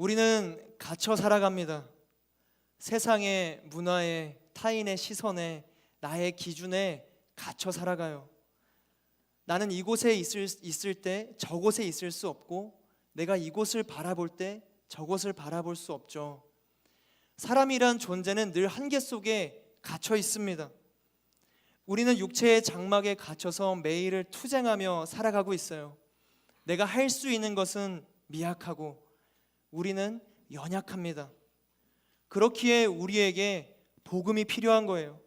우리는 갇혀 살아갑니다. 세상의 문화에, 타인의 시선에, 나의 기준에 갇혀 살아가요. 나는 이곳에 있을 때 저곳에 있을 수 없고, 내가 이곳을 바라볼 때 저곳을 바라볼 수 없죠. 사람이란 존재는 늘 한계 속에 갇혀 있습니다. 우리는 육체의 장막에 갇혀서 매일을 투쟁하며 살아가고 있어요. 내가 할 수 있는 것은 미약하고 우리는 연약합니다. 그렇기에 우리에게 복음이 필요한 거예요.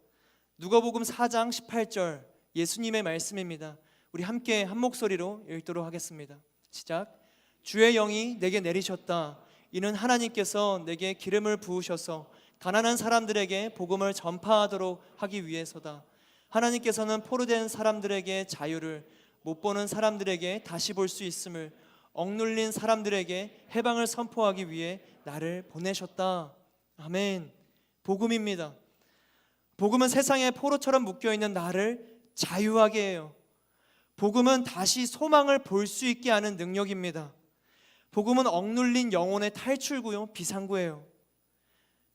누가복음 4장 18절 예수님의 말씀입니다. 우리 함께 한 목소리로 읽도록 하겠습니다. 시작. 주의 영이 내게 내리셨다. 이는 하나님께서 내게 기름을 부으셔서 가난한 사람들에게 복음을 전파하도록 하기 위해서다. 하나님께서는 포로된 사람들에게 자유를, 못 보는 사람들에게 다시 볼 수 있음을, 억눌린 사람들에게 해방을 선포하기 위해 나를 보내셨다. 아멘. 복음입니다. 복음은 세상에 포로처럼 묶여있는 나를 자유하게 해요. 복음은 다시 소망을 볼 수 있게 하는 능력입니다. 복음은 억눌린 영혼의 탈출구요, 비상구예요.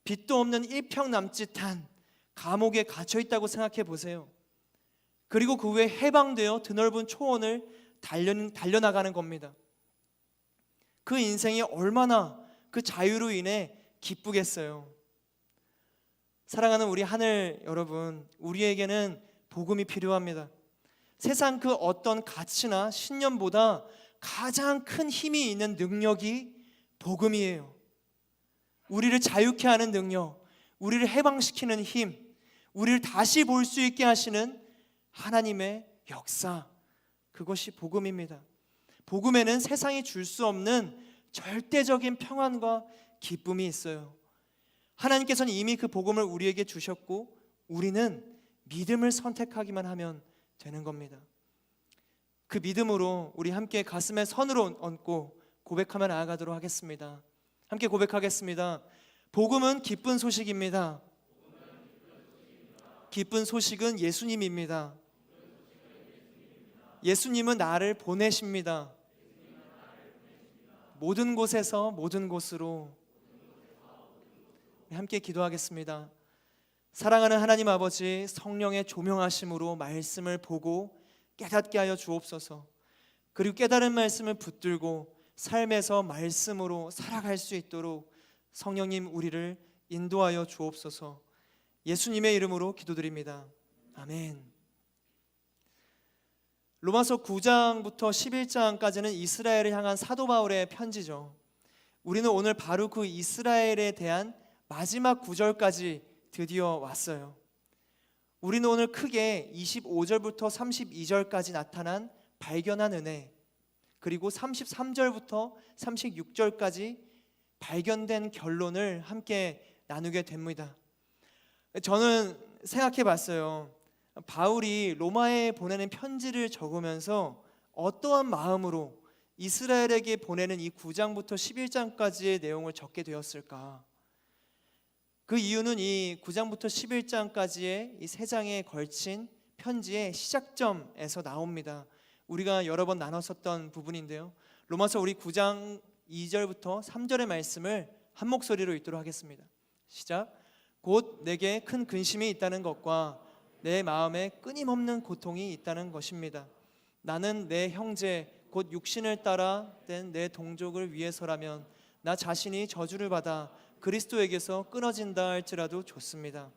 빛도 없는 일평남짓한 감옥에 갇혀있다고 생각해 보세요. 그리고 그 후에 해방되어 드넓은 초원을 달려나가는 겁니다. 그 인생이 얼마나 그 자유로 인해 기쁘겠어요. 사랑하는 우리 하늘 여러분, 우리에게는 복음이 필요합니다. 세상 그 어떤 가치나 신념보다 가장 큰 힘이 있는 능력이 복음이에요. 우리를 자유케 하는 능력, 우리를 해방시키는 힘, 우리를 다시 볼 수 있게 하시는 하나님의 역사, 그것이 복음입니다. 복음에는 세상이 줄 수 없는 절대적인 평안과 기쁨이 있어요. 하나님께서는 이미 그 복음을 우리에게 주셨고, 우리는 믿음을 선택하기만 하면 되는 겁니다. 그 믿음으로 우리 함께 가슴에 손으로 얹고 고백하며 나아가도록 하겠습니다. 함께 고백하겠습니다. 복음은 기쁜 소식입니다. 기쁜 소식은 예수님입니다. 예수님은 나를 보내십니다. 모든 곳에서 모든 곳으로. 함께 기도하겠습니다. 사랑하는 하나님 아버지, 성령의 조명하심으로 말씀을 보고 깨닫게 하여 주옵소서. 그리고 깨달은 말씀을 붙들고 삶에서 말씀으로 살아갈 수 있도록 성령님 우리를 인도하여 주옵소서. 예수님의 이름으로 기도드립니다. 아멘. 로마서 9장부터 11장까지는 이스라엘을 향한 사도 바울의 편지죠. 우리는 오늘 바로 그 이스라엘에 대한 마지막 구절까지 드디어 왔어요. 우리는 오늘 크게 25절부터 32절까지 나타난 발견한 은혜, 그리고 33절부터 36절까지 발견된 결론을 함께 나누게 됩니다. 저는 생각해 봤어요. 바울이 로마에 보내는 편지를 적으면서 어떠한 마음으로 이스라엘에게 보내는 이 9장부터 11장까지의 내용을 적게 되었을까? 그 이유는 이 9장부터 11장까지의 이 3장에 걸친 편지의 시작점에서 나옵니다. 우리가 여러 번 나눴었던 부분인데요. 로마서 우리 9장 2절부터 3절의 말씀을 한 목소리로 읽도록 하겠습니다. 시작. 곧 내게 큰 근심이 있다는 것과 내 마음에 끊임없는 고통이 있다는 것입니다. 나는 내 형제 곧 육신을 따라 된 내 동족을 위해서라면 나 자신이 저주를 받아 그리스도에게서 끊어진다 할지라도 좋습니다.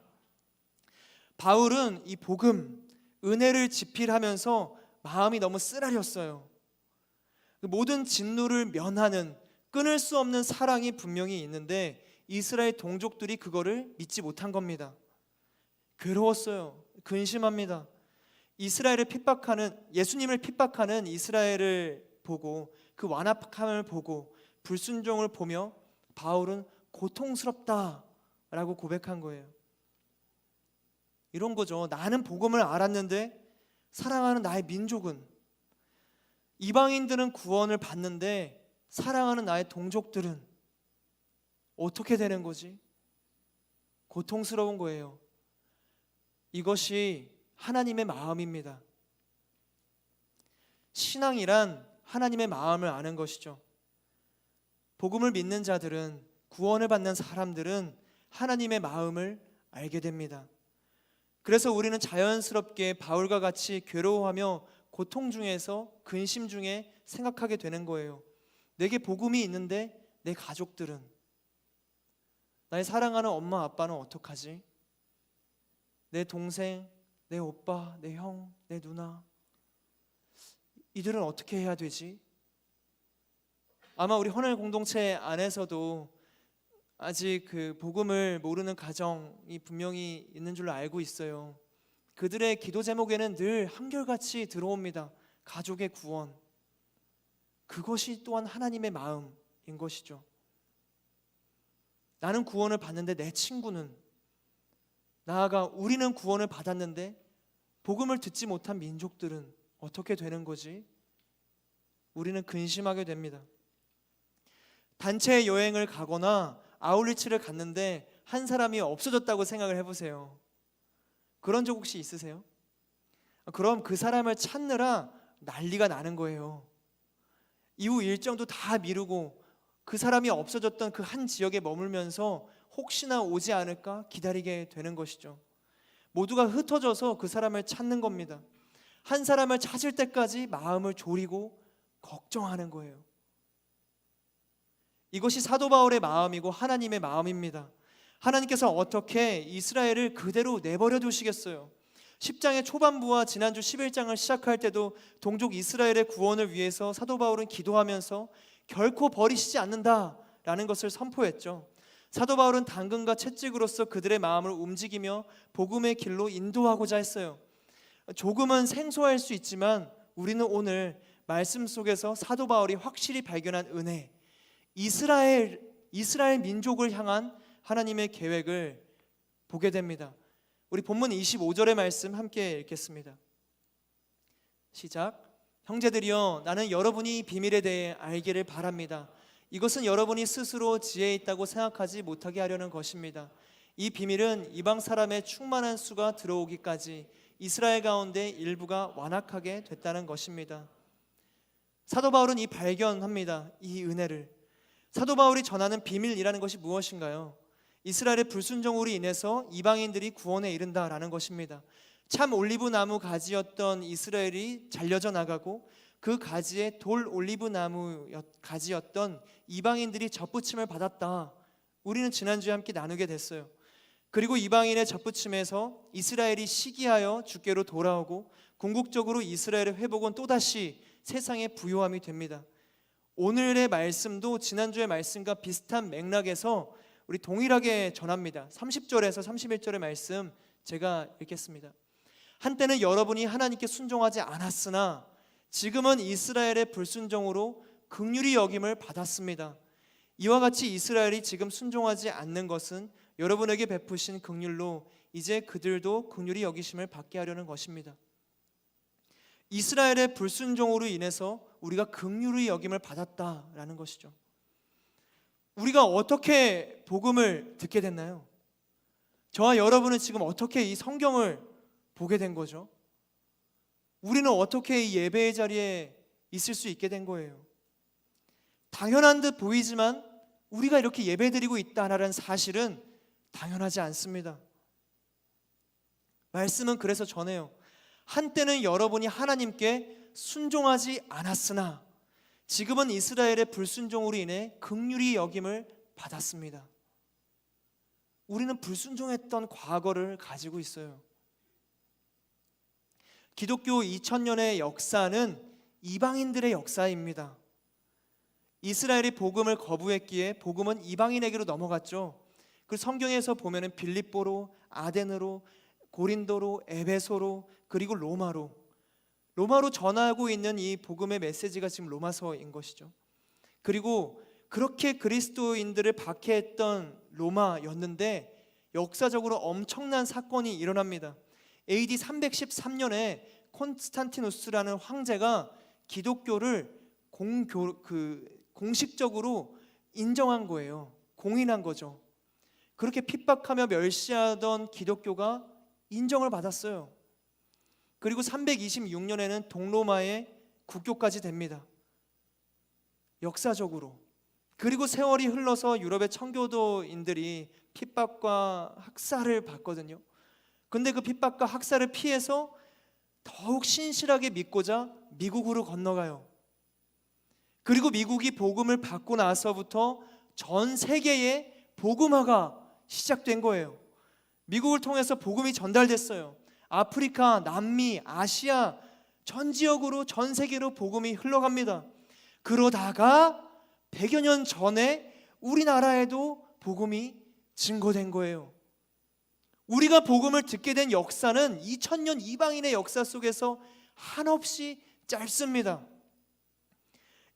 바울은 이 복음, 은혜를 지필하면서 마음이 너무 쓰라렸어요. 모든 진노를 면하는 끊을 수 없는 사랑이 분명히 있는데 이스라엘 동족들이 그거를 믿지 못한 겁니다. 괴로웠어요. 근심합니다. 이스라엘을 핍박하는, 예수님을 핍박하는 이스라엘을 보고, 그 완악함을 보고, 불순종을 보며 바울은 고통스럽다라고 고백한 거예요. 이런 거죠. 나는 복음을 알았는데 사랑하는 나의 민족은, 이방인들은 구원을 받는데 사랑하는 나의 동족들은 어떻게 되는 거지? 고통스러운 거예요. 이것이 하나님의 마음입니다. 신앙이란 하나님의 마음을 아는 것이죠. 복음을 믿는 자들은, 구원을 받는 사람들은 하나님의 마음을 알게 됩니다. 그래서 우리는 자연스럽게 바울과 같이 괴로워하며 고통 중에서, 근심 중에 생각하게 되는 거예요. 내게 복음이 있는데 내 가족들은, 나의 사랑하는 엄마 아빠는 어떡하지? 내 동생, 내 오빠, 내 형, 내 누나, 이들은 어떻게 해야 되지? 아마 우리 헌혈 공동체 안에서도 아직 그 복음을 모르는 가정이 분명히 있는 줄로 알고 있어요. 그들의 기도 제목에는 늘 한결같이 들어옵니다. 가족의 구원. 그것이 또한 하나님의 마음인 것이죠. 나는 구원을 받는데 내 친구는, 나아가 우리는 구원을 받았는데 복음을 듣지 못한 민족들은 어떻게 되는 거지? 우리는 근심하게 됩니다. 단체 여행을 가거나 아울리치를 갔는데 한 사람이 없어졌다고 생각을 해보세요. 그런 적 혹시 있으세요? 그럼 그 사람을 찾느라 난리가 나는 거예요. 이후 일정도 다 미루고 그 사람이 없어졌던 그 한 지역에 머물면서 혹시나 오지 않을까 기다리게 되는 것이죠. 모두가 흩어져서 그 사람을 찾는 겁니다. 한 사람을 찾을 때까지 마음을 졸이고 걱정하는 거예요. 이것이 사도 바울의 마음이고 하나님의 마음입니다. 하나님께서 어떻게 이스라엘을 그대로 내버려 두시겠어요? 10장의 초반부와 지난주 11장을 시작할 때도 동족 이스라엘의 구원을 위해서 사도 바울은 기도하면서 결코 버리시지 않는다라는 것을 선포했죠. 사도 바울은 당근과 채찍으로서 그들의 마음을 움직이며 복음의 길로 인도하고자 했어요. 조금은 생소할 수 있지만 우리는 오늘 말씀 속에서 사도 바울이 확실히 발견한 은혜, 이스라엘 민족을 향한 하나님의 계획을 보게 됩니다. 우리 본문 25절의 말씀 함께 읽겠습니다. 시작. 형제들이여, 나는 여러분이 비밀에 대해 알기를 바랍니다. 이것은 여러분이 스스로 지혜 있다고 생각하지 못하게 하려는 것입니다. 이 비밀은 이방 사람의 충만한 수가 들어오기까지 이스라엘 가운데 일부가 완악하게 됐다는 것입니다. 사도 바울은 이 발견합니다. 이 은혜를. 사도 바울이 전하는 비밀이라는 것이 무엇인가요? 이스라엘의 불순종으로 인해서 이방인들이 구원에 이른다라는 것입니다. 참 올리브 나무 가지였던 이스라엘이 잘려져 나가고 그 가지에 돌 올리브 나무 가지였던 이방인들이 접붙임을 받았다. 우리는 지난주에 함께 나누게 됐어요. 그리고 이방인의 접붙임에서 이스라엘이 시기하여 주께로 돌아오고 궁극적으로 이스라엘의 회복은 또다시 세상의 부요함이 됩니다. 오늘의 말씀도 지난주의 말씀과 비슷한 맥락에서 우리 동일하게 전합니다. 30절에서 31절의 말씀 제가 읽겠습니다. 한때는 여러분이 하나님께 순종하지 않았으나 지금은 이스라엘의 불순종으로 긍휼히 여김을 받았습니다. 이와 같이 이스라엘이 지금 순종하지 않는 것은 여러분에게 베푸신 긍휼로 이제 그들도 긍휼히 여기심을 받게 하려는 것입니다. 이스라엘의 불순종으로 인해서 우리가 긍휼히 여김을 받았다라는 것이죠. 우리가 어떻게 복음을 듣게 됐나요? 저와 여러분은 지금 어떻게 이 성경을 보게 된 거죠? 우리는 어떻게 이 예배의 자리에 있을 수 있게 된 거예요? 당연한 듯 보이지만 우리가 이렇게 예배드리고 있다는 사실은 당연하지 않습니다. 말씀은 그래서 전해요. 한때는 여러분이 하나님께 순종하지 않았으나 지금은 이스라엘의 불순종으로 인해 긍휼히 여김을 받았습니다. 우리는 불순종했던 과거를 가지고 있어요. 기독교 2000년의 역사는 이방인들의 역사입니다. 이스라엘이 복음을 거부했기에 복음은 이방인에게로 넘어갔죠. 그 성경에서 보면은 빌립보로, 아덴으로, 고린도로, 에베소로, 그리고 로마로 전하고 있는 이 복음의 메시지가 지금 로마서인 것이죠. 그리고 그렇게 그리스도인들을 박해했던 로마였는데 역사적으로 엄청난 사건이 일어납니다. AD 313년에 콘스탄티누스라는 황제가 기독교를 공식적으로 인정한 거예요. 공인한 거죠. 그렇게 핍박하며 멸시하던 기독교가 인정을 받았어요. 그리고 326년에는 동로마의 국교까지 됩니다. 역사적으로. 그리고 세월이 흘러서 유럽의 청교도인들이 핍박과 학살을 받거든요. 근데 그 핍박과 학살을 피해서 더욱 신실하게 믿고자 미국으로 건너가요. 그리고 미국이 복음을 받고 나서부터 전 세계에 복음화가 시작된 거예요. 미국을 통해서 복음이 전달됐어요. 아프리카, 남미, 아시아 전 지역으로 전 세계로 복음이 흘러갑니다. 그러다가 100여 년 전에 우리나라에도 복음이 증거된 거예요. 우리가 복음을 듣게 된 역사는 2000년 이방인의 역사 속에서 한없이 짧습니다.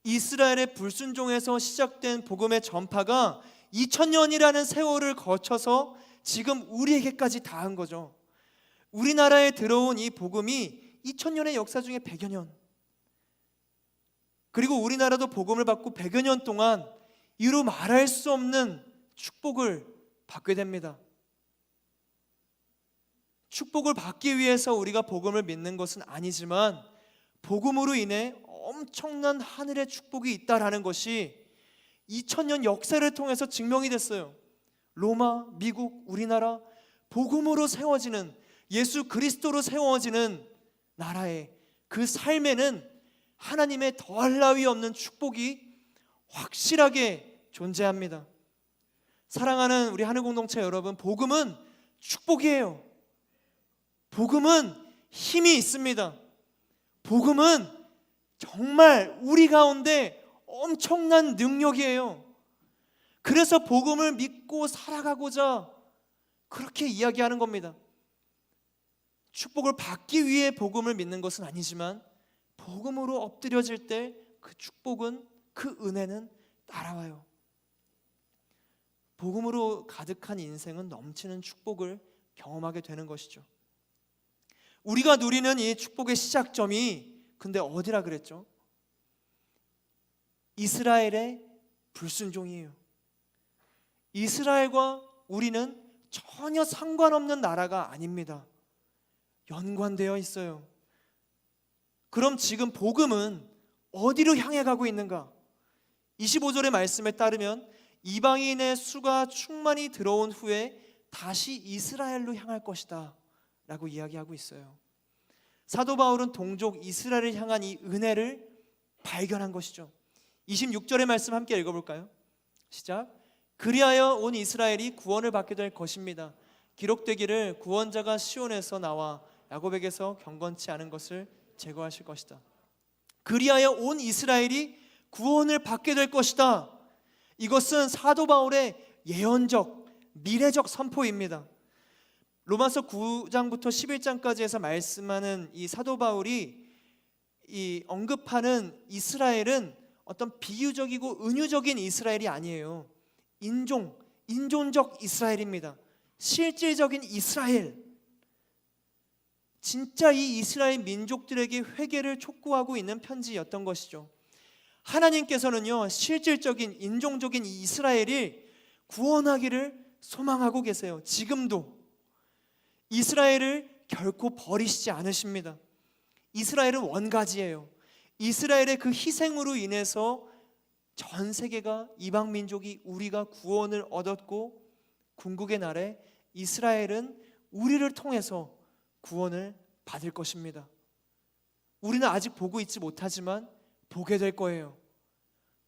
이스라엘의 불순종에서 시작된 복음의 전파가 2000년이라는 세월을 거쳐서 지금 우리에게까지 닿은 거죠. 우리나라에 들어온 이 복음이 2000년의 역사 중에 100여 년, 그리고 우리나라도 복음을 받고 100여 년 동안 이루 말할 수 없는 축복을 받게 됩니다. 축복을 받기 위해서 우리가 복음을 믿는 것은 아니지만 복음으로 인해 엄청난 하늘의 축복이 있다라는 것이 2000년 역사를 통해서 증명이 됐어요. 로마, 미국, 우리나라 복음으로 세워지는, 예수 그리스도로 세워지는 나라의 그 삶에는 하나님의 더할 나위 없는 축복이 확실하게 존재합니다. 사랑하는 우리 하늘 공동체 여러분, 복음은 축복이에요. 복음은 힘이 있습니다. 복음은 정말 우리 가운데 엄청난 능력이에요. 그래서 복음을 믿고 살아가고자 그렇게 이야기하는 겁니다. 축복을 받기 위해 복음을 믿는 것은 아니지만 복음으로 엎드려질 때 그 축복은, 그 은혜는 따라와요. 복음으로 가득한 인생은 넘치는 축복을 경험하게 되는 것이죠. 우리가 누리는 이 축복의 시작점이 근데 어디라 그랬죠? 이스라엘의 불순종이에요. 이스라엘과 우리는 전혀 상관없는 나라가 아닙니다. 연관되어 있어요. 그럼 지금 복음은 어디로 향해 가고 있는가? 25절의 말씀에 따르면 이방인의 수가 충만히 들어온 후에 다시 이스라엘로 향할 것이다 라고 이야기하고 있어요. 사도 바울은 동족 이스라엘을 향한 이 은혜를 발견한 것이죠. 26절의 말씀 함께 읽어볼까요? 시작. 그리하여 온 이스라엘이 구원을 받게 될 것입니다. 기록되기를 구원자가 시온에서 나와 야곱에게서 경건치 않은 것을 제거하실 것이다. 그리하여 온 이스라엘이 구원을 받게 될 것이다. 이것은 사도 바울의 예언적, 미래적 선포입니다. 로마서 9장부터 11장까지 해서 말씀하는 이 사도 바울이 이 언급하는 이스라엘은 어떤 비유적이고 은유적인 이스라엘이 아니에요. 인종적 이스라엘입니다. 실질적인 이스라엘. 진짜 이 이스라엘 민족들에게 회개를 촉구하고 있는 편지였던 것이죠. 하나님께서는요, 실질적인 인종적인 이 이스라엘이 구원하기를 소망하고 계세요. 지금도 이스라엘을 결코 버리시지 않으십니다. 이스라엘은 원가지예요. 이스라엘의 그 희생으로 인해서 전 세계가, 이방 민족이, 우리가 구원을 얻었고 궁극의 날에 이스라엘은 우리를 통해서 구원을 받을 것입니다. 우리는 아직 보고 있지 못하지만 보게 될 거예요.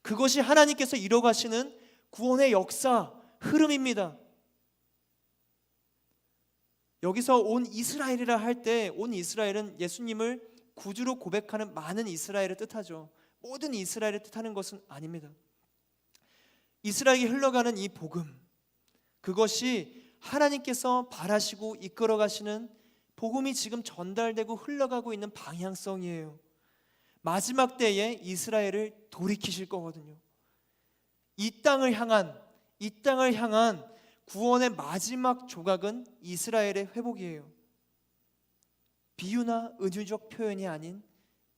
그것이 하나님께서 이뤄가시는 구원의 역사, 흐름입니다. 여기서 온 이스라엘이라 할 때 온 이스라엘은 예수님을 구주로 고백하는 많은 이스라엘을 뜻하죠. 모든 이스라엘을 뜻하는 것은 아닙니다. 이스라엘이 흘러가는 이 복음, 그것이 하나님께서 바라시고 이끌어 가시는 복음이 지금 전달되고 흘러가고 있는 방향성이에요. 마지막 때에 이스라엘을 돌이키실 거거든요. 이 땅을 향한 구원의 마지막 조각은 이스라엘의 회복이에요. 비유나 은유적 표현이 아닌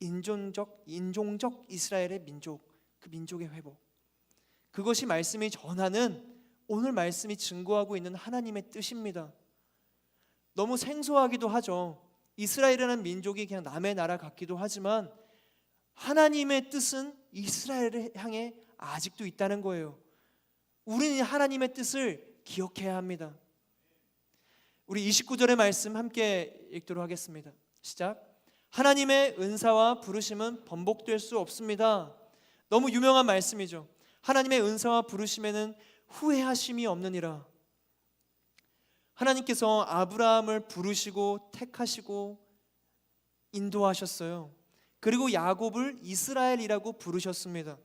인종적 이스라엘의 민족, 그 민족의 회복. 그것이 말씀이 전하는, 오늘 말씀이 증거하고 있는 하나님의 뜻입니다. 너무 생소하기도 하죠. 이스라엘이라는 민족이 그냥 남의 나라 같기도 하지만 하나님의 뜻은 이스라엘을 향해 아직도 있다는 거예요. 우리는 하나님의 뜻을 기억해야 합니다. 우리 29절의 말씀 함께 읽도록 하겠습니다. 시작. 하나님의 은사와 부르심은 번복될 수 없습니다. 너무 유명한 말씀이죠. 하나님의 은사와 부르심에는 후회하심이 없느니라. 하나님께서 아브라함을 부르시고 택하시고 인도하셨어요. 그리고 야곱을 이스라엘이라고 부르셨습니다.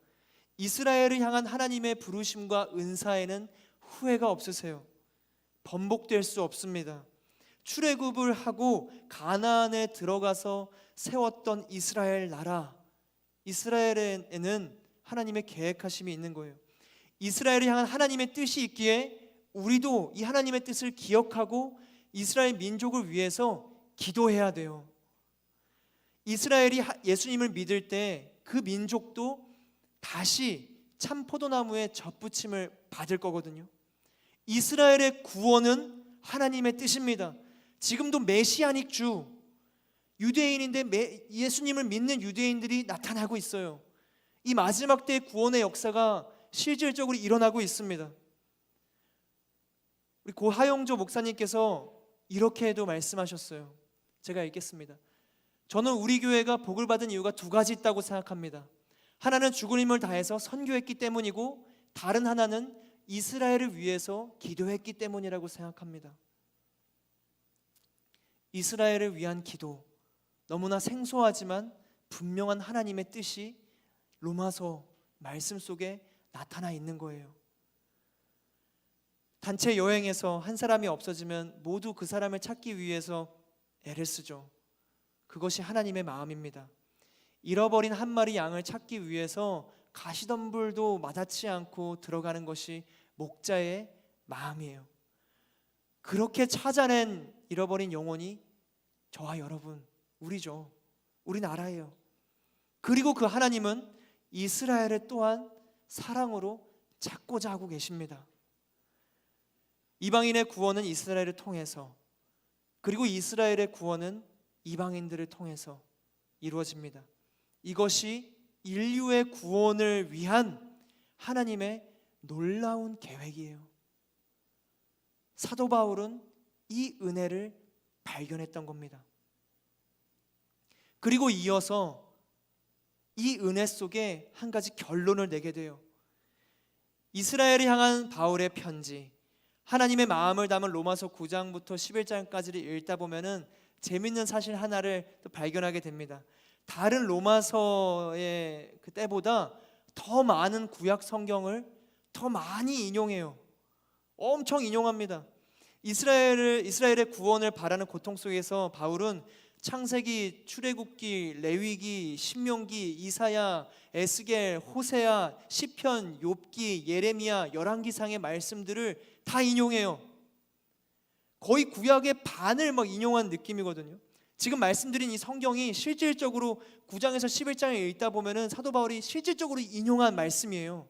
이스라엘을 향한 하나님의 부르심과 은사에는 후회가 없으세요. 번복될 수 없습니다. 출애굽을 하고 가나안에 들어가서 세웠던 이스라엘 나라, 이스라엘에는 하나님의 계획하심이 있는 거예요. 이스라엘을 향한 하나님의 뜻이 있기에 우리도 이 하나님의 뜻을 기억하고 이스라엘 민족을 위해서 기도해야 돼요. 이스라엘이 예수님을 믿을 때 그 민족도 다시 참 포도나무에 젖붙임을 받을 거거든요. 이스라엘의 구원은 하나님의 뜻입니다. 지금도 메시아닉 주, 유대인인데 예수님을 믿는 유대인들이 나타나고 있어요. 이 마지막 때의 구원의 역사가 실질적으로 일어나고 있습니다. 우리 고 하용조 목사님께서 이렇게도 말씀하셨어요. 제가 읽겠습니다. 저는 우리 교회가 복을 받은 이유가 두 가지 있다고 생각합니다. 하나는 죽을 힘을 다해서 선교했기 때문이고, 다른 하나는 이스라엘을 위해서 기도했기 때문이라고 생각합니다. 이스라엘을 위한 기도, 너무나 생소하지만 분명한 하나님의 뜻이 로마서 말씀 속에 나타나 있는 거예요. 단체 여행에서 한 사람이 없어지면 모두 그 사람을 찾기 위해서 애를 쓰죠. 그것이 하나님의 마음입니다. 잃어버린 한 마리 양을 찾기 위해서 가시덤불도 마다치 않고 들어가는 것이 목자의 마음이에요. 그렇게 찾아낸 잃어버린 영혼이 저와 여러분, 우리죠. 우리나라예요. 그리고 그 하나님은 이스라엘을 또한 사랑으로 찾고자 하고 계십니다. 이방인의 구원은 이스라엘을 통해서, 그리고 이스라엘의 구원은 이방인들을 통해서 이루어집니다. 이것이 인류의 구원을 위한 하나님의 놀라운 계획이에요. 사도 바울은 이 은혜를 발견했던 겁니다. 그리고 이어서 이 은혜 속에 한 가지 결론을 내게 돼요. 이스라엘을 향한 바울의 편지, 하나님의 마음을 담은 로마서 9장부터 11장까지를 읽다 보면은 재밌는 사실 하나를 또 발견하게 됩니다. 다른 로마서의 그 때보다 더 많은 구약 성경을 더 많이 인용해요. 엄청 인용합니다. 이스라엘의 구원을 바라는 고통 속에서 바울은 창세기, 출애굽기, 레위기, 신명기, 이사야, 에스겔, 호세아, 시편, 욥기, 예레미야, 열왕기상의 말씀들을 다 인용해요. 거의 구약의 반을 막 인용한 느낌이거든요. 지금 말씀드린 이 성경이 실질적으로 9장에서 11장을 읽다 보면은 사도 바울이 실질적으로 인용한 말씀이에요.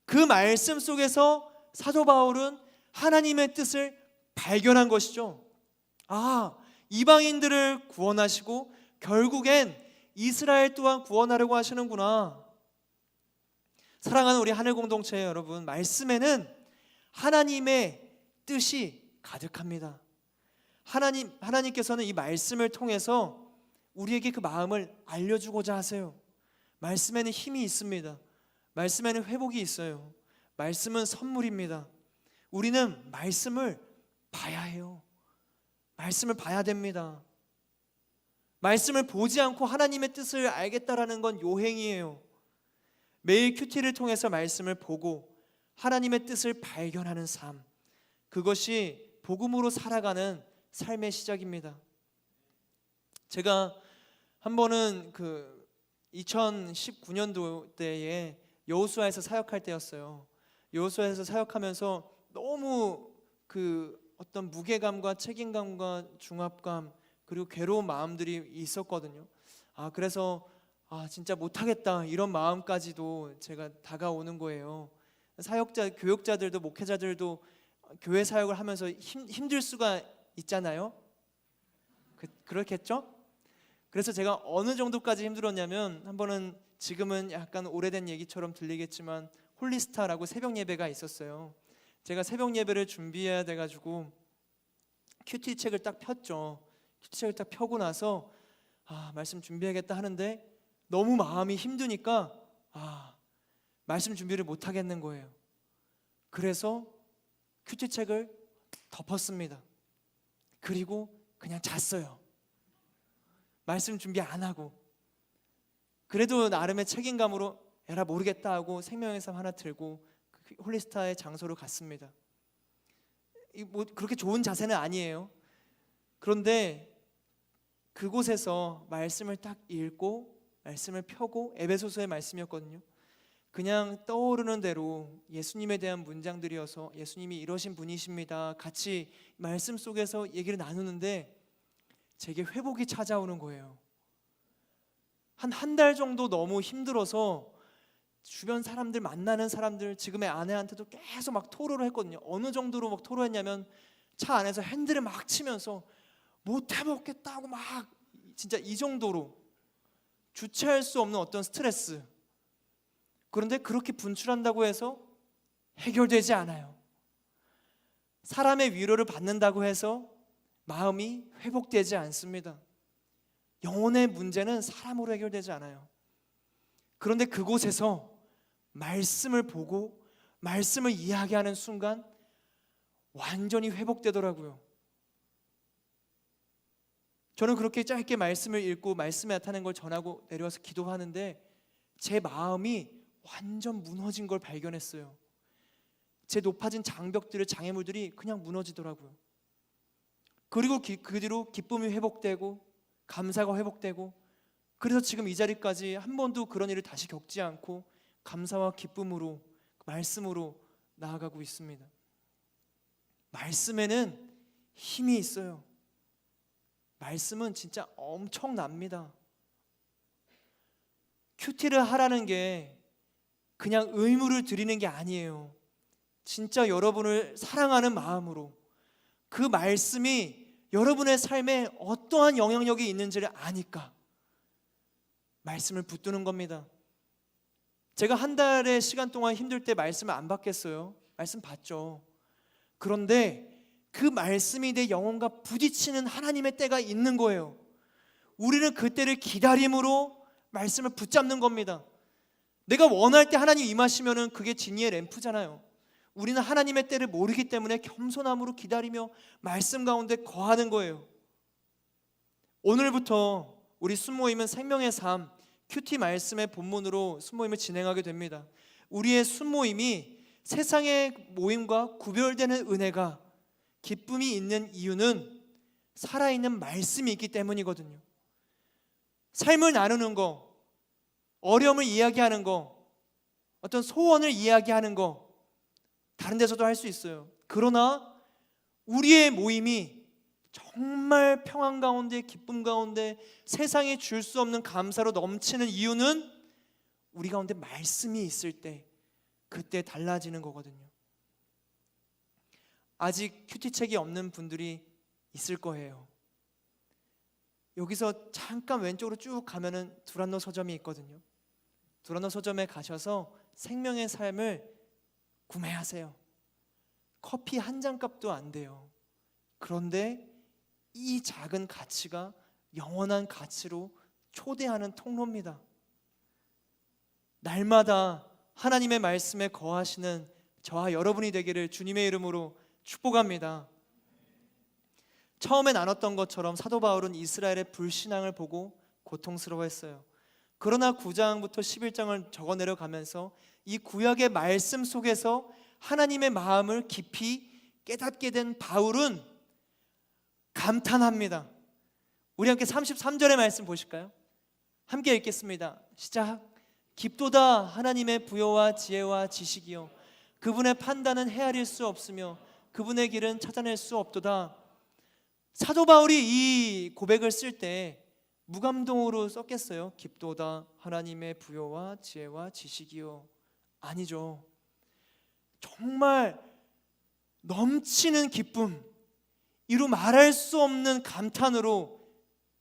그 말씀 속에서 사도 바울은 하나님의 뜻을 발견한 것이죠. 아, 이방인들을 구원하시고 결국엔 이스라엘 또한 구원하려고 하시는구나. 사랑하는 우리 하늘 공동체 여러분, 말씀에는 하나님의 뜻이 가득합니다. 하나님께서는 이 말씀을 통해서 우리에게 그 마음을 알려주고자 하세요. 말씀에는 힘이 있습니다. 말씀에는 회복이 있어요. 말씀은 선물입니다. 우리는 말씀을 봐야 해요. 말씀을 봐야 됩니다. 말씀을 보지 않고 하나님의 뜻을 알겠다라는 건 요행이에요. 매일 큐티를 통해서 말씀을 보고 하나님의 뜻을 발견하는 삶, 그것이 복음으로 살아가는 삶의 시작입니다. 제가 한 번은 2019년도 때에 여호수아에서 사역할 때였어요. 여호수아에서 사역하면서 너무 어떤 무게감과 책임감과 중압감, 그리고 괴로운 마음들이 있었거든요. 그래서 진짜 못하겠다, 이런 마음까지도 제가 다가오는 거예요. 사역자, 교역자들도, 목회자들도 교회 사역을 하면서 힘들 수가 있잖아요. 그렇겠죠? 그래서 제가 어느 정도까지 힘들었냐면, 한 번은 지금은 약간 오래된 얘기처럼 들리겠지만 홀리스타라고 새벽 예배가 있었어요. 제가 새벽 예배를 준비해야 돼가지고 큐티 책을 딱 폈죠. 큐티 책을 딱 펴고 나서 말씀 준비하겠다 하는데 너무 마음이 힘드니까 말씀 준비를 못 하겠는 거예요. 그래서 큐티 책을 덮었습니다. 그리고 그냥 잤어요. 말씀 준비 안 하고. 그래도 나름의 책임감으로 에라 모르겠다 하고 생명의 삶 하나 들고 홀리스타의 장소로 갔습니다. 뭐 그렇게 좋은 자세는 아니에요. 그런데 그곳에서 말씀을 딱 읽고 말씀을 펴고 에베소서의 말씀이었거든요. 그냥 떠오르는 대로 예수님에 대한 문장들이어서 예수님이 이러신 분이십니다. 같이 말씀 속에서 얘기를 나누는데 제게 회복이 찾아오는 거예요. 한 달 정도 너무 힘들어서 주변 사람들 만나는 사람들 지금의 아내한테도 계속 막 토로를 했거든요. 어느 정도로 막 토로했냐면 차 안에서 핸들을 막 치면서 못 해먹겠다고 막 진짜 이 정도로 주체할 수 없는 어떤 스트레스. 그런데 그렇게 분출한다고 해서 해결되지 않아요. 사람의 위로를 받는다고 해서 마음이 회복되지 않습니다. 영혼의 문제는 사람으로 해결되지 않아요. 그런데 그곳에서 말씀을 보고 말씀을 이야기하는 순간 완전히 회복되더라고요. 저는 그렇게 짧게 말씀을 읽고 말씀에 나타난 걸 전하고 내려와서 기도하는데 제 마음이 완전 무너진 걸 발견했어요. 제 높아진 장벽들의 장애물들이 그냥 무너지더라고요. 그리고 그 뒤로 기쁨이 회복되고 감사가 회복되고, 그래서 지금 이 자리까지 한 번도 그런 일을 다시 겪지 않고 감사와 기쁨으로 말씀으로 나아가고 있습니다. 말씀에는 힘이 있어요. 말씀은 진짜 엄청납니다. 큐티를 하라는 게 그냥 의무를 드리는 게 아니에요. 진짜 여러분을 사랑하는 마음으로 그 말씀이 여러분의 삶에 어떠한 영향력이 있는지를 아니까 말씀을 붙드는 겁니다. 제가 한 달의 시간 동안 힘들 때 말씀을 안 받겠어요? 말씀 받죠. 그런데 그 말씀이 내 영혼과 부딪히는 하나님의 때가 있는 거예요. 우리는 그 때를 기다림으로 말씀을 붙잡는 겁니다. 내가 원할 때 하나님 임하시면은 그게 진리의 램프잖아요. 우리는 하나님의 때를 모르기 때문에 겸손함으로 기다리며 말씀 가운데 거하는 거예요. 오늘부터 우리 순모임은 생명의 삶 큐티 말씀의 본문으로 순모임을 진행하게 됩니다. 우리의 순모임이 세상의 모임과 구별되는 은혜가 기쁨이 있는 이유는 살아있는 말씀이 있기 때문이거든요. 삶을 나누는 거, 어려움을 이야기하는 거, 어떤 소원을 이야기하는 거 다른 데서도 할 수 있어요. 그러나 우리의 모임이 정말 평안 가운데 기쁨 가운데 세상에 줄 수 없는 감사로 넘치는 이유는 우리 가운데 말씀이 있을 때 그때 달라지는 거거든요. 아직 큐티책이 없는 분들이 있을 거예요. 여기서 잠깐 왼쪽으로 쭉 가면은 두란노 서점이 있거든요. 두란노 서점에 가셔서 생명의 삶을 구매하세요. 커피 한 잔 값도 안 돼요. 그런데 이 작은 가치가 영원한 가치로 초대하는 통로입니다. 날마다 하나님의 말씀에 거하시는 저와 여러분이 되기를 주님의 이름으로 축복합니다. 처음에 나눴던 것처럼 사도 바울은 이스라엘의 불신앙을 보고 고통스러워했어요. 그러나 9장부터 11장을 적어 내려가면서 이 구약의 말씀 속에서 하나님의 마음을 깊이 깨닫게 된 바울은 감탄합니다. 우리 함께 33절의 말씀 보실까요? 함께 읽겠습니다. 시작. 깊도다 하나님의 부여와 지혜와 지식이요 그분의 판단은 헤아릴 수 없으며 그분의 길은 찾아낼 수 없도다. 사도 바울이 이 고백을 쓸 때 무감동으로 썼겠어요? 깊도다 하나님의 부여와 지혜와 지식이요. 아니죠. 정말 넘치는 기쁨, 이루 말할 수 없는 감탄으로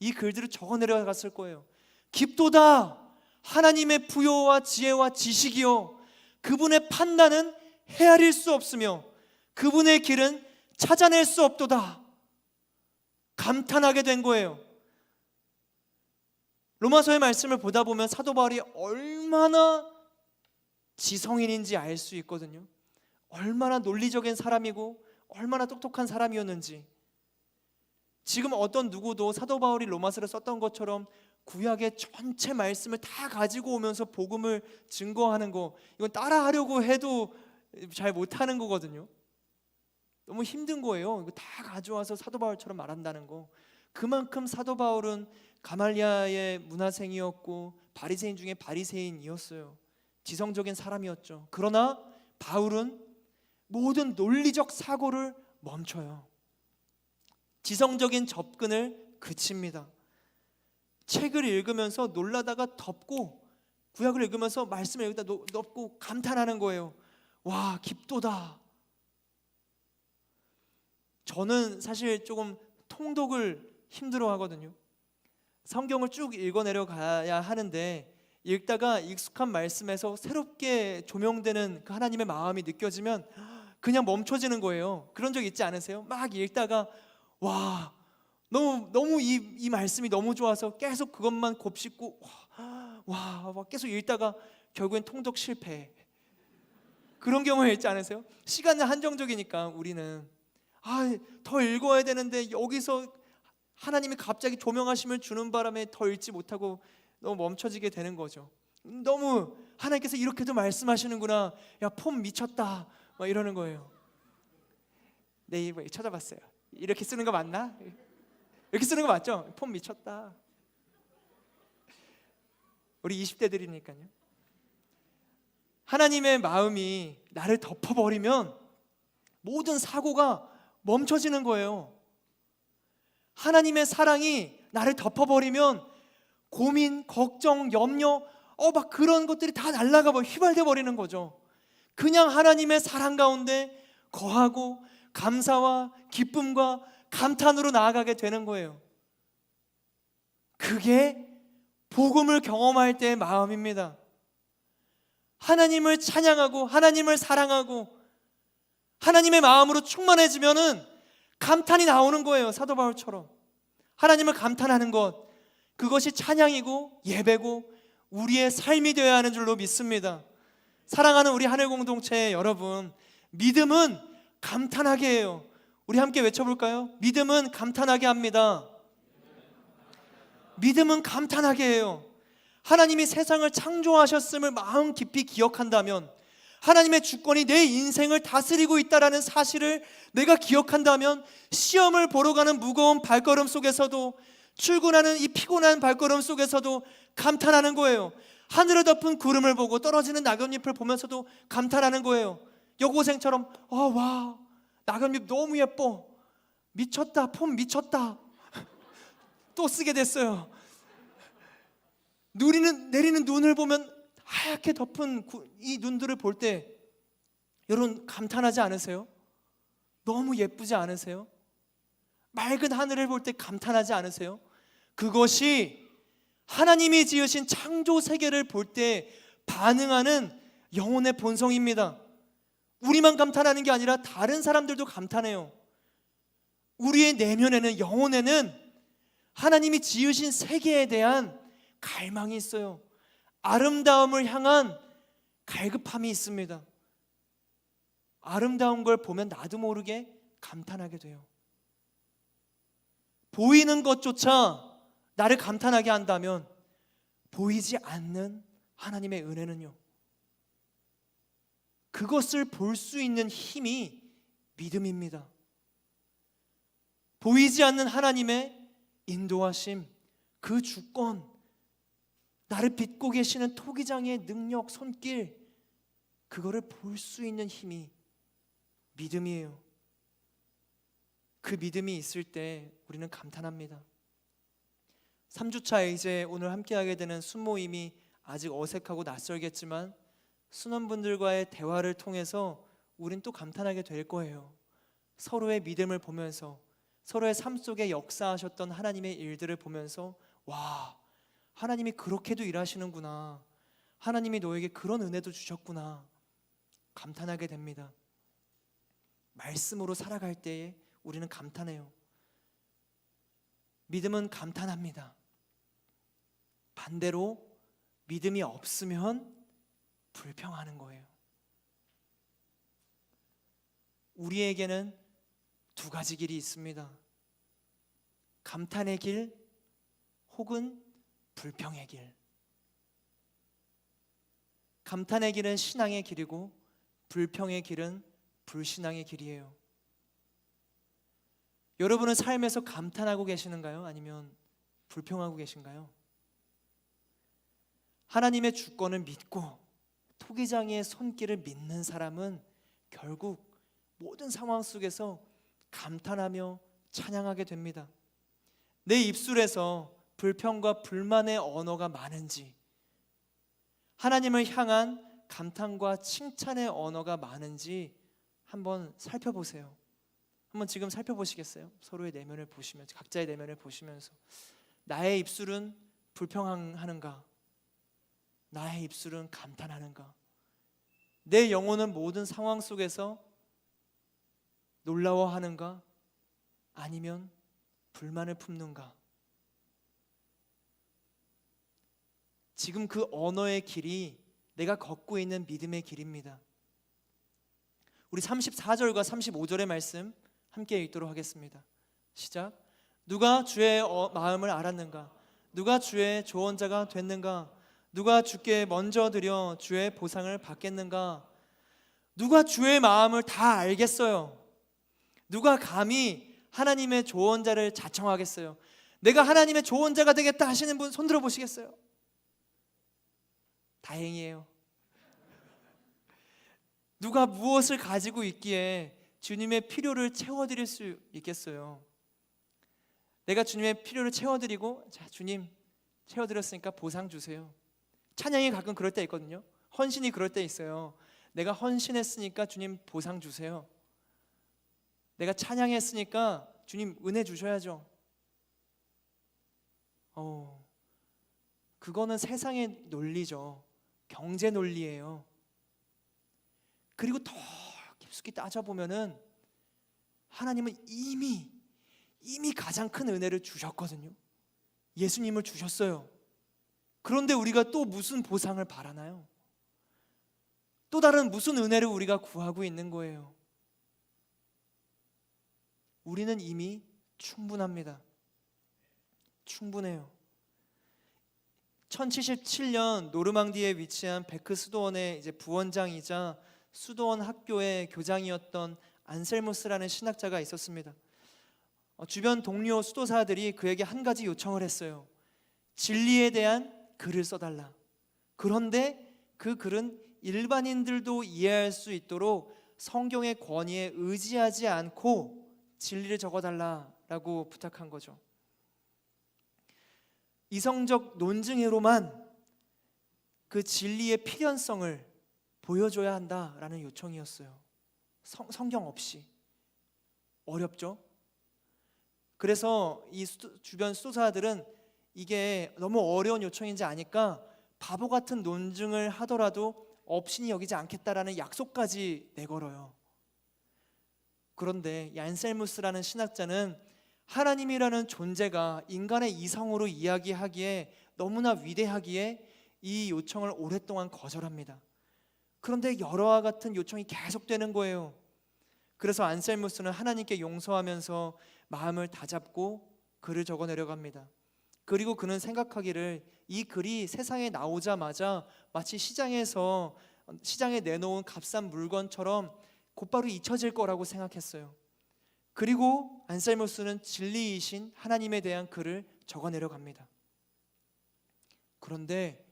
이 글들을 적어 내려갔을 거예요. 깊도다 하나님의 부여와 지혜와 지식이요 그분의 판단은 헤아릴 수 없으며 그분의 길은 찾아낼 수 없도다. 감탄하게 된 거예요. 로마서의 말씀을 보다 보면 사도 바울이 얼마나 지성인인지 알 수 있거든요. 얼마나 논리적인 사람이고 얼마나 똑똑한 사람이었는지. 지금 어떤 누구도 사도 바울이 로마서를 썼던 것처럼 구약의 전체 말씀을 다 가지고 오면서 복음을 증거하는 거, 이건 따라하려고 해도 잘 못하는 거거든요. 너무 힘든 거예요. 이거 다 가져와서 사도 바울처럼 말한다는 거. 그만큼 사도 바울은 가말리아의 문화생이었고 바리새인 중에 바리새인이었어요. 지성적인 사람이었죠. 그러나 바울은 모든 논리적 사고를 멈춰요. 지성적인 접근을 그칩니다. 책을 읽으면서 놀라다가 덮고, 구약을 읽으면서 말씀을 여기다 덮고 감탄하는 거예요. 와, 깊도다. 저는 사실 조금 통독을 힘들어 하거든요. 성경을 쭉 읽어내려 가야 하는데 읽다가 익숙한 말씀에서 새롭게 조명되는 그 하나님의 마음이 느껴지면 그냥 멈춰지는 거예요. 그런 적 있지 않으세요? 막 읽다가 와, 너무 이 말씀이 너무 좋아서 계속 그것만 곱씹고 막 계속 읽다가 결국엔 통독 실패. 그런 경우에 있지 않으세요? 시간은 한정적이니까 우리는 더 읽어야 되는데 여기서 하나님이 갑자기 조명하심을 주는 바람에 더 읽지 못하고 너무 멈춰지게 되는 거죠. 너무 하나님께서 이렇게도 말씀하시는구나. 야, 폼 미쳤다. 막 이러는 거예요. 네이버에 찾아봤어요. 이렇게 쓰는 거 맞나? 이렇게 쓰는 거 맞죠? 폼 미쳤다. 우리 20대들이니까요. 하나님의 마음이 나를 덮어버리면 모든 사고가 멈춰지는 거예요. 하나님의 사랑이 나를 덮어버리면 고민, 걱정, 염려, 막 그런 것들이 다 날아가 휘발돼 버리는 거죠. 그냥 하나님의 사랑 가운데 거하고 감사와 기쁨과 감탄으로 나아가게 되는 거예요. 그게 복음을 경험할 때의 마음입니다. 하나님을 찬양하고 하나님을 사랑하고 하나님의 마음으로 충만해지면은 감탄이 나오는 거예요. 사도 바울처럼 하나님을 감탄하는 것, 그것이 찬양이고 예배고 우리의 삶이 되어야 하는 줄로 믿습니다. 사랑하는 우리 하늘 공동체 여러분, 믿음은 감탄하게 해요. 우리 함께 외쳐볼까요? 믿음은 감탄하게 합니다. 믿음은 감탄하게 해요. 하나님이 세상을 창조하셨음을 마음 깊이 기억한다면, 하나님의 주권이 내 인생을 다스리고 있다는 사실을 내가 기억한다면, 시험을 보러 가는 무거운 발걸음 속에서도, 출근하는 이 피곤한 발걸음 속에서도 감탄하는 거예요. 하늘을 덮은 구름을 보고 떨어지는 낙엽잎을 보면서도 감탄하는 거예요. 여고생처럼 와, 낙엽잎 너무 예뻐, 미쳤다, 폼 미쳤다. 또 쓰게 됐어요. 내리는 눈을 보면 하얗게 덮은 이 눈들을 볼 때 여러분 감탄하지 않으세요? 너무 예쁘지 않으세요? 맑은 하늘을 볼 때 감탄하지 않으세요? 그것이 하나님이 지으신 창조 세계를 볼 때 반응하는 영혼의 본성입니다. 우리만 감탄하는 게 아니라 다른 사람들도 감탄해요. 우리의 내면에는, 영혼에는 하나님이 지으신 세계에 대한 갈망이 있어요. 아름다움을 향한 갈급함이 있습니다. 아름다운 걸 보면 나도 모르게 감탄하게 돼요. 보이는 것조차 나를 감탄하게 한다면 보이지 않는 하나님의 은혜는요, 그것을 볼 수 있는 힘이 믿음입니다. 보이지 않는 하나님의 인도하심, 그 주권, 나를 빚고 계시는 토기장의 능력, 손길, 그거를 볼 수 있는 힘이 믿음이에요. 그 믿음이 있을 때 우리는 감탄합니다. 3주차에 이제 오늘 함께하게 되는 순모임이 아직 어색하고 낯설겠지만 순원분들과의 대화를 통해서 우린 또 감탄하게 될 거예요. 서로의 믿음을 보면서, 서로의 삶 속에 역사하셨던 하나님의 일들을 보면서 와, 하나님이 그렇게도 일하시는구나. 하나님이 너에게 그런 은혜도 주셨구나. 감탄하게 됩니다. 말씀으로 살아갈 때에 우리는 감탄해요. 믿음은 감탄합니다. 반대로 믿음이 없으면 불평하는 거예요. 우리에게는 두 가지 길이 있습니다. 감탄의 길 혹은 불평의 길. 감탄의 길은 신앙의 길이고 불평의 길은 불신앙의 길이에요. 여러분은 삶에서 감탄하고 계시는가요? 아니면 불평하고 계신가요? 하나님의 주권을 믿고 토기장의 손길을 믿는 사람은 결국 모든 상황 속에서 감탄하며 찬양하게 됩니다. 내 입술에서 불평과 불만의 언어가 많은지, 하나님을 향한 감탄과 칭찬의 언어가 많은지 한번 살펴보세요. 한번 지금 살펴보시겠어요? 서로의 내면을 보시면서, 각자의 내면을 보시면서 나의 입술은 불평하는가? 나의 입술은 감탄하는가? 내 영혼은 모든 상황 속에서 놀라워하는가? 아니면 불만을 품는가? 지금 그 언어의 길이 내가 걷고 있는 믿음의 길입니다. 우리 34절과 35절의 말씀 함께 읽도록 하겠습니다. 시작. 누가 주의 마음을 알았는가? 누가 주의 조언자가 됐는가? 누가 주께 먼저 드려 주의 보상을 받겠는가? 누가 주의 마음을 다 알겠어요? 누가 감히 하나님의 조언자를 자청하겠어요? 내가 하나님의 조언자가 되겠다 하시는 분 손 들어 보시겠어요? 다행이에요. 누가 무엇을 가지고 있기에 주님의 필요를 채워드릴 수 있겠어요? 내가 주님의 필요를 채워드리고, 자, 주님 채워드렸으니까 보상 주세요. 찬양이 가끔 그럴 때 있거든요. 헌신이 그럴 때 있어요. 내가 헌신했으니까 주님 보상 주세요. 내가 찬양했으니까 주님 은혜 주셔야죠. 그거는 세상의 논리죠. 경제 논리예요. 그리고 더 깊숙이 따져보면은 하나님은 이미 가장 큰 은혜를 주셨거든요. 예수님을 주셨어요. 그런데 우리가 또 무슨 보상을 바라나요? 또 다른 무슨 은혜를 우리가 구하고 있는 거예요? 우리는 이미 충분합니다. 충분해요. 1077년 노르망디에 위치한 베크 수도원의 이제 부원장이자 수도원 학교의 교장이었던 안셀무스라는 신학자가 있었습니다. 주변 동료 수도사들이 그에게 한 가지 요청을 했어요. 진리에 대한 글을 써달라. 그런데 그 글은 일반인들도 이해할 수 있도록 성경의 권위에 의지하지 않고 진리를 적어달라라고 부탁한 거죠. 이성적 논증으로만 그 진리의 필연성을 보여줘야 한다라는 요청이었어요. 성경 없이. 어렵죠? 그래서 이 주변 수도사들은 이게 너무 어려운 요청인지 아니까 바보 같은 논증을 하더라도 업신이 여기지 않겠다라는 약속까지 내걸어요. 그런데 이 안셀무스라는 신학자는 하나님이라는 존재가 인간의 이성으로 이야기하기에 너무나 위대하기에 이 요청을 오랫동안 거절합니다. 그런데 여러와 같은 요청이 계속되는 거예요. 그래서 안셀무스는 하나님께 용서하면서 마음을 다잡고 글을 적어 내려갑니다. 그리고 그는 생각하기를 이 글이 세상에 나오자마자 마치 시장에 내놓은 값싼 물건처럼 곧바로 잊혀질 거라고 생각했어요. 그리고 안셀무스는 진리이신 하나님에 대한 글을 적어 내려갑니다. 그런데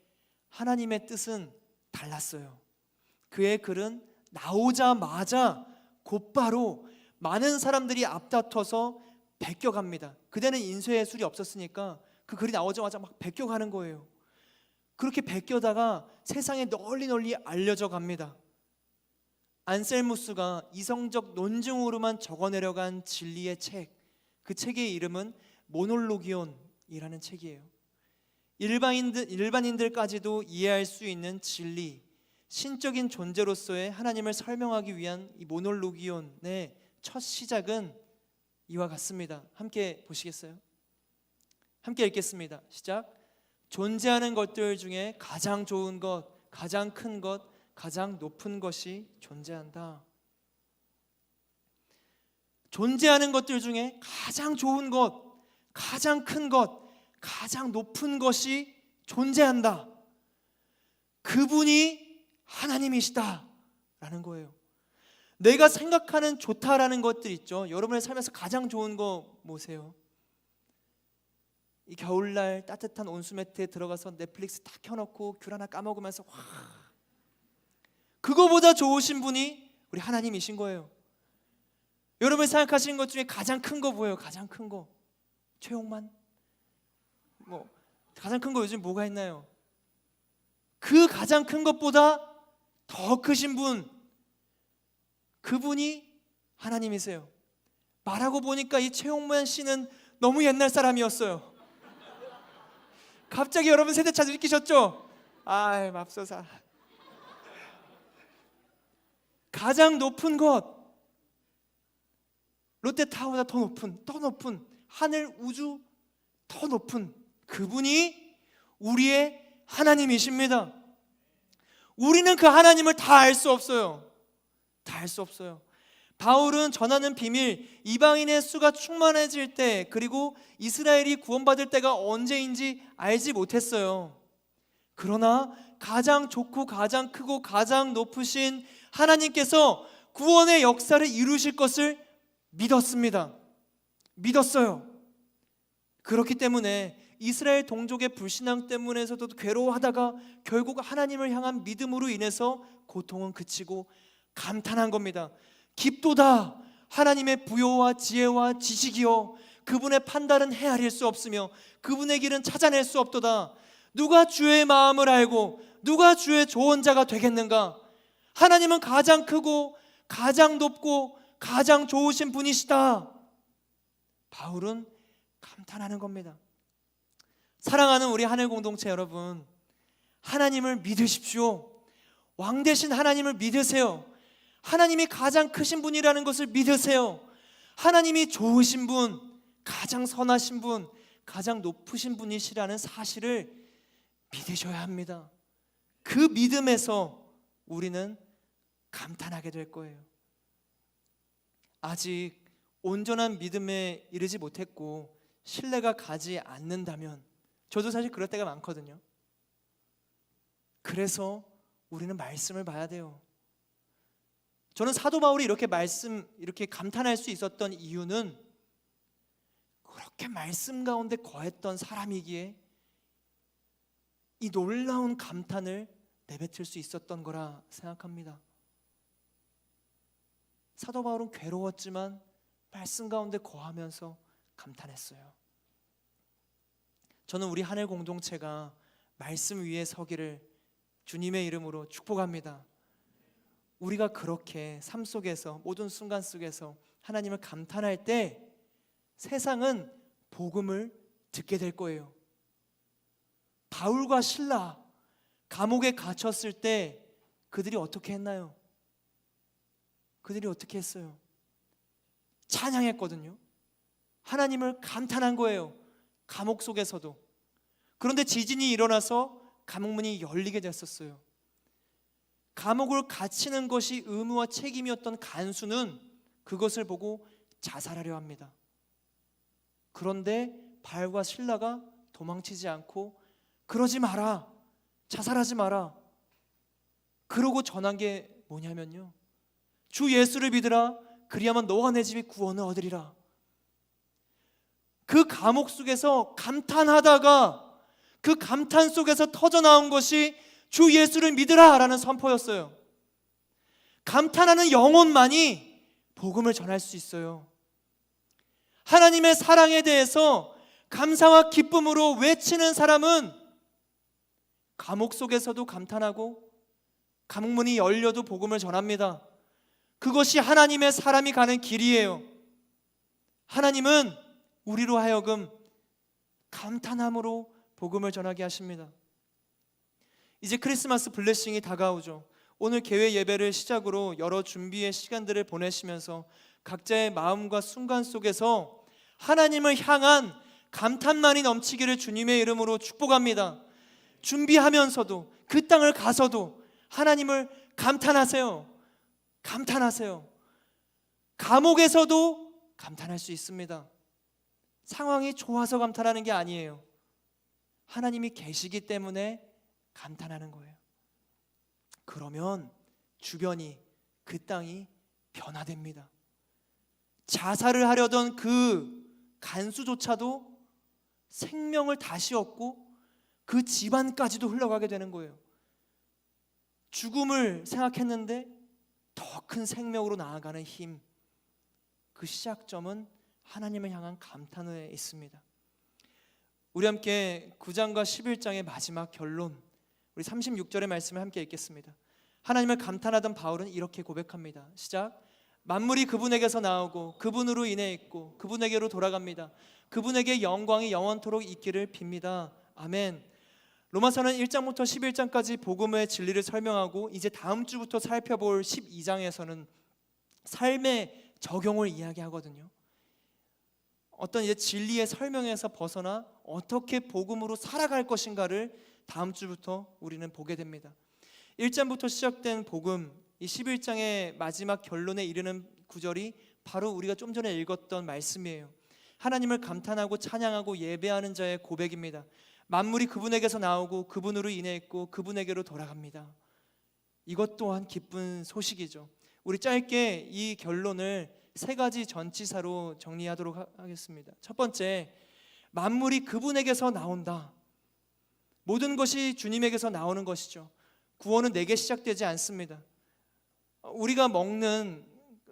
하나님의 뜻은 달랐어요. 그의 글은 나오자마자 곧바로 많은 사람들이 앞다퉈서 베껴갑니다. 그때는 인쇄술이 없었으니까 그 글이 나오자마자 막 베껴가는 거예요. 그렇게 베껴다가 세상에 널리 알려져 갑니다. 안셀무스가 이성적 논증으로만 적어내려간 진리의 책, 그 책의 이름은 모놀로기온이라는 책이에요. 일반인들까지도 이해할 수 있는 진리, 신적인 존재로서의 하나님을 설명하기 위한 이 모놀로기온의 첫 시작은 이와 같습니다. 함께 보시겠어요? 함께 읽겠습니다. 시작. 존재하는 것들 중에 가장 좋은 것, 가장 큰 것, 가장 높은 것이 존재한다. 존재하는 것들 중에 가장 좋은 것, 가장 큰 것, 가장 높은 것이 존재한다. 그분이 하나님이시다 라는 거예요. 내가 생각하는 좋다라는 것들 있죠. 여러분의 삶에서 가장 좋은 거 뭐세요? 이 겨울날 따뜻한 온수매트에 들어가서 넷플릭스 딱 켜놓고 귤 하나 까먹으면서 와, 그거보다 좋으신 분이 우리 하나님이신 거예요. 여러분이 생각하시는 것 중에 가장 큰 거 뭐예요? 가장 큰 거 최홍만? 뭐 가장 큰 거 요즘 뭐가 있나요? 그 가장 큰 것보다 더 크신 분, 그분이 하나님이세요. 말하고 보니까 이 최홍만 씨는 너무 옛날 사람이었어요. 갑자기 여러분 세대차 느끼셨죠? 아이 맙소사. 가장 높은 것, 롯데타워보다 더 높은 하늘 우주 더 높은 그분이 우리의 하나님이십니다. 우리는 그 하나님을 다 알 수 없어요. 다 알 수 없어요. 바울은 전하는 비밀, 이방인의 수가 충만해질 때, 그리고 이스라엘이 구원받을 때가 언제인지 알지 못했어요. 그러나 가장 좋고 가장 크고 가장 높으신 하나님께서 구원의 역사를 이루실 것을 믿었습니다. 믿었어요. 그렇기 때문에 이스라엘 동족의 불신앙 때문에서도 괴로워하다가 결국 하나님을 향한 믿음으로 인해서 고통은 그치고 감탄한 겁니다. 깊도다 하나님의 부요와 지혜와 지식이요, 그분의 판단은 헤아릴 수 없으며 그분의 길은 찾아낼 수 없도다. 누가 주의 마음을 알고 누가 주의 조언자가 되겠는가? 하나님은 가장 크고 가장 높고 가장 좋으신 분이시다. 바울은 감탄하는 겁니다. 사랑하는 우리 하늘 공동체 여러분, 하나님을 믿으십시오. 왕 되신 하나님을 믿으세요. 하나님이 가장 크신 분이라는 것을 믿으세요. 하나님이 좋으신 분, 가장 선하신 분, 가장 높으신 분이시라는 사실을 믿으셔야 합니다. 그 믿음에서 우리는 감탄하게 될 거예요. 아직 온전한 믿음에 이르지 못했고 신뢰가 가지 않는다면, 저도 사실 그럴 때가 많거든요. 그래서 우리는 말씀을 봐야 돼요. 저는 사도 바울이 이렇게 감탄할 수 있었던 이유는 그렇게 말씀 가운데 거했던 사람이기에 이 놀라운 감탄을 내뱉을 수 있었던 거라 생각합니다. 사도 바울은 괴로웠지만 말씀 가운데 거하면서 감탄했어요. 저는 우리 하늘 공동체가 말씀 위에 서기를 주님의 이름으로 축복합니다. 우리가 그렇게 삶 속에서, 모든 순간 속에서 하나님을 감탄할 때 세상은 복음을 듣게 될 거예요. 바울과 실라 감옥에 갇혔을 때 그들이 어떻게 했나요? 그들이 어떻게 했어요? 찬양했거든요. 하나님을 감탄한 거예요. 감옥 속에서도. 그런데 지진이 일어나서 감옥문이 열리게 됐었어요. 감옥을 갇히는 것이 의무와 책임이었던 간수는 그것을 보고 자살하려 합니다. 그런데 바울과 실라가 도망치지 않고 그러지 마라, 자살하지 마라, 그러고 전한 게 뭐냐면요, 주 예수를 믿으라, 그리하면 너와 내 집이 구원을 얻으리라. 그 감옥 속에서 감탄하다가 그 감탄 속에서 터져나온 것이 주 예수를 믿으라 라는 선포였어요. 감탄하는 영혼만이 복음을 전할 수 있어요. 하나님의 사랑에 대해서 감사와 기쁨으로 외치는 사람은 감옥 속에서도 감탄하고 감옥문이 열려도 복음을 전합니다. 그것이 하나님의 사람이 가는 길이에요. 하나님은 우리로 하여금 감탄함으로 복음을 전하게 하십니다. 이제 크리스마스 블레싱이 다가오죠. 오늘 개회 예배를 시작으로 여러 준비의 시간들을 보내시면서 각자의 마음과 순간 속에서 하나님을 향한 감탄만이 넘치기를 주님의 이름으로 축복합니다. 준비하면서도 그 땅을 가서도 하나님을 감탄하세요. 감탄하세요. 감옥에서도 감탄할 수 있습니다. 상황이 좋아서 감탄하는 게 아니에요. 하나님이 계시기 때문에 감탄하는 거예요. 그러면 주변이, 그 땅이 변화됩니다. 자살을 하려던 그 간수조차도 생명을 다시 얻고 그 집안까지도 흘러가게 되는 거예요. 죽음을 생각했는데 더 큰 생명으로 나아가는 힘, 그 시작점은 하나님을 향한 감탄에 있습니다. 우리 함께 9장과 11장의 마지막 결론, 우리 36절의 말씀을 함께 읽겠습니다. 하나님을 감탄하던 바울은 이렇게 고백합니다. 시작. 만물이 그분에게서 나오고 그분으로 인해 있고 그분에게로 돌아갑니다. 그분에게 영광이 영원토록 있기를 빕니다. 아멘. 로마서는 1장부터 11장까지 복음의 진리를 설명하고 이제 다음 주부터 살펴볼 12장에서는 삶의 적용을 이야기하거든요. 어떤 이제 진리의 설명에서 벗어나 어떻게 복음으로 살아갈 것인가를 다음 주부터 우리는 보게 됩니다. 1장부터 시작된 복음, 이 11장의 마지막 결론에 이르는 구절이 바로 우리가 좀 전에 읽었던 말씀이에요. 하나님을 감탄하고 찬양하고 예배하는 자의 고백입니다. 만물이 그분에게서 나오고 그분으로 인해 있고 그분에게로 돌아갑니다. 이것 또한 기쁜 소식이죠. 우리 짧게 이 결론을 세 가지 전치사로 정리하도록 하겠습니다. 첫 번째, 만물이 그분에게서 나온다. 모든 것이 주님에게서 나오는 것이죠. 구원은 내게 시작되지 않습니다. 우리가 먹는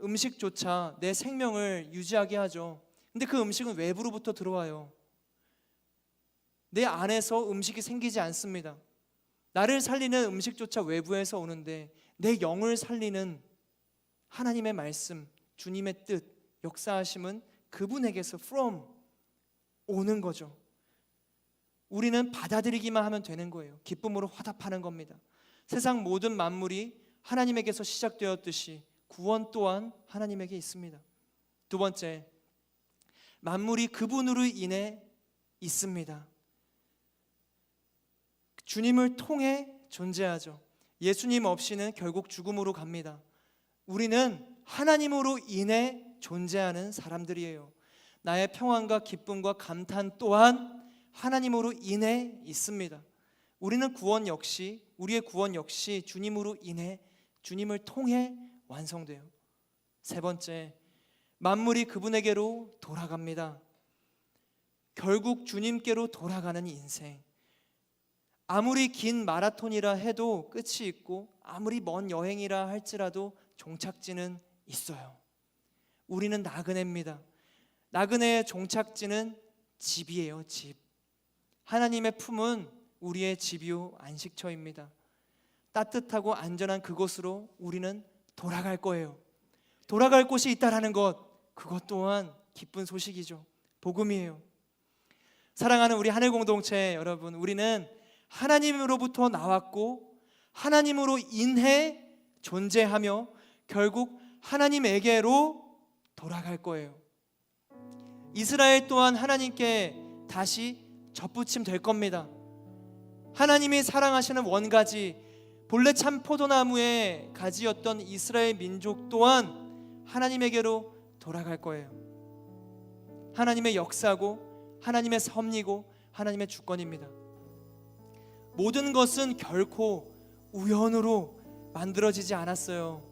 음식조차 내 생명을 유지하게 하죠. 근데 그 음식은 외부로부터 들어와요. 내 안에서 음식이 생기지 않습니다. 나를 살리는 음식조차 외부에서 오는데 내 영을 살리는 하나님의 말씀, 주님의 뜻, 역사하심은 그분에게서 from 오는 거죠. 우리는 받아들이기만 하면 되는 거예요. 기쁨으로 화답하는 겁니다. 세상 모든 만물이 하나님에게서 시작되었듯이 구원 또한 하나님에게 있습니다. 두 번째, 만물이 그분으로 인해 있습니다. 주님을 통해 존재하죠. 예수님 없이는 결국 죽음으로 갑니다. 우리는 하나님으로 인해 존재하는 사람들이에요. 나의 평안과 기쁨과 감탄 또한 하나님으로 인해 있습니다. 우리는 구원 역시, 우리의 구원 역시 주님으로 인해, 주님을 통해 완성돼요. 세 번째, 만물이 그분에게로 돌아갑니다. 결국 주님께로 돌아가는 인생. 아무리 긴 마라톤이라 해도 끝이 있고 아무리 먼 여행이라 할지라도 종착지는 있어요. 우리는 나그네입니다. 나그네의 종착지는 집이에요. 집. 하나님의 품은 우리의 집이요 안식처입니다. 따뜻하고 안전한 그곳으로 우리는 돌아갈 거예요. 돌아갈 곳이 있다라는 것, 그것 또한 기쁜 소식이죠. 복음이에요. 사랑하는 우리 하늘 공동체 여러분, 우리는 하나님으로부터 나왔고 하나님으로 인해 존재하며 결국 하나님에게로 돌아갈 거예요. 이스라엘 또한 하나님께 다시 접붙임 될 겁니다. 하나님이 사랑하시는 원가지, 본래 참 포도나무의 가지였던 이스라엘 민족 또한 하나님에게로 돌아갈 거예요. 하나님의 역사고 하나님의 섭리고 하나님의 주권입니다. 모든 것은 결코 우연으로 만들어지지 않았어요.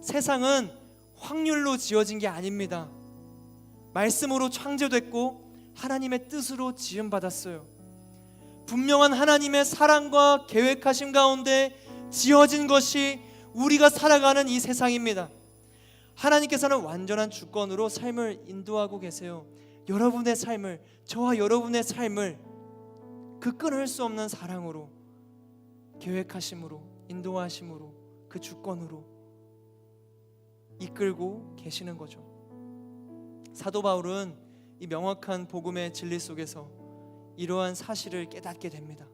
세상은 확률로 지어진 게 아닙니다. 말씀으로 창조됐고 하나님의 뜻으로 지음받았어요. 분명한 하나님의 사랑과 계획하심 가운데 지어진 것이 우리가 살아가는 이 세상입니다. 하나님께서는 완전한 주권으로 삶을 인도하고 계세요. 여러분의 삶을, 저와 여러분의 삶을 그 끊을 수 없는 사랑으로, 계획하심으로, 인도하심으로, 그 주권으로 이끌고 계시는 거죠. 사도 바울은 이 명확한 복음의 진리 속에서 이러한 사실을 깨닫게 됩니다.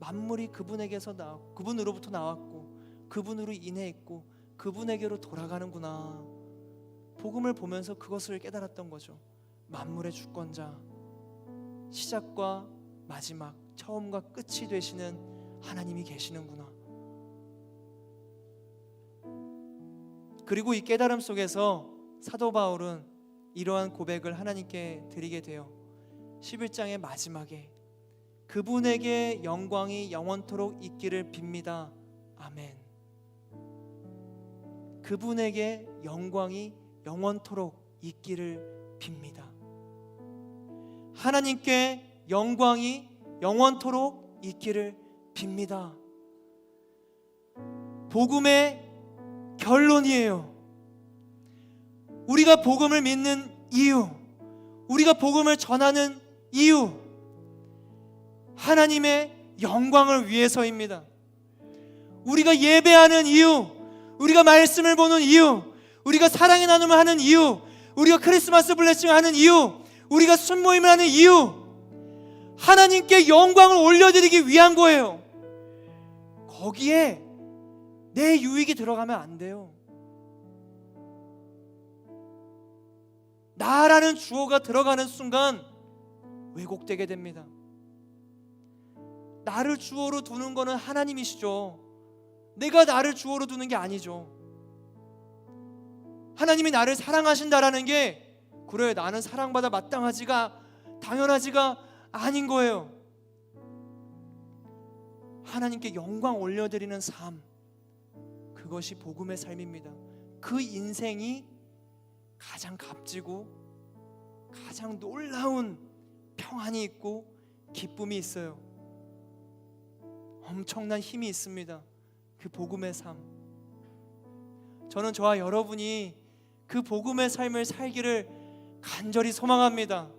만물이 그분으로부터 나왔고 그분으로 인해 있고 그분에게로 돌아가는구나. 복음을 보면서 그것을 깨달았던 거죠. 만물의 주권자, 시작과 마지막, 처음과 끝이 되시는 하나님이 계시는구나. 그리고 이 깨달음 속에서 사도 바울은 이러한 고백을 하나님께 드리게 돼요. 11장의 마지막에 그분에게 영광이 영원토록 있기를 빕니다. 아멘. 그분에게 영광이 영원토록 있기를 빕니다. 하나님께 영광이 영원토록 있기를 빕니다. 복음의 결론이에요. 우리가 복음을 믿는 이유, 우리가 복음을 전하는 이유, 하나님의 영광을 위해서입니다. 우리가 예배하는 이유, 우리가 말씀을 보는 이유, 우리가 사랑의 나눔을 하는 이유, 우리가 크리스마스 블레싱을 하는 이유, 우리가 순모임을 하는 이유, 하나님께 영광을 올려드리기 위한 거예요. 거기에 내 유익이 들어가면 안 돼요. 나라는 주어가 들어가는 순간 왜곡되게 됩니다. 나를 주어로 두는 것은 하나님이시죠. 내가 나를 주어로 두는 게 아니죠. 하나님이 나를 사랑하신다라는 게 그래, 나는 사랑받아 마땅하지가 당연하지가 아닌 거예요. 하나님께 영광 올려드리는 삶, 그것이 복음의 삶입니다. 그 인생이 가장 값지고 가장 놀라운 평안이 있고 기쁨이 있어요. 엄청난 힘이 있습니다. 그 복음의 삶. 저는 저와 여러분이 그 복음의 삶을 살기를 간절히 소망합니다.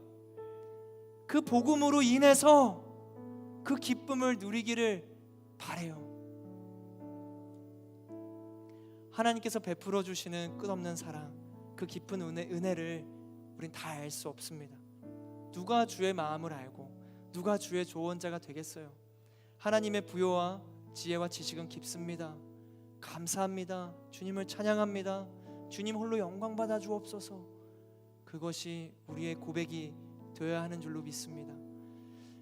그 복음으로 인해서 그 기쁨을 누리기를 바라요. 하나님께서 베풀어 주시는 끝없는 사랑, 그 깊은 은혜를 우린 다 알 수 없습니다. 누가 주의 마음을 알고 누가 주의 조언자가 되겠어요? 하나님의 부요와 지혜와 지식은 깊습니다. 감사합니다. 주님을 찬양합니다. 주님 홀로 영광 받아 주옵소서. 그것이 우리의 고백이 되어야 하는 줄로 믿습니다.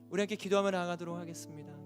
우리 함께 기도하며 나아가도록 하겠습니다.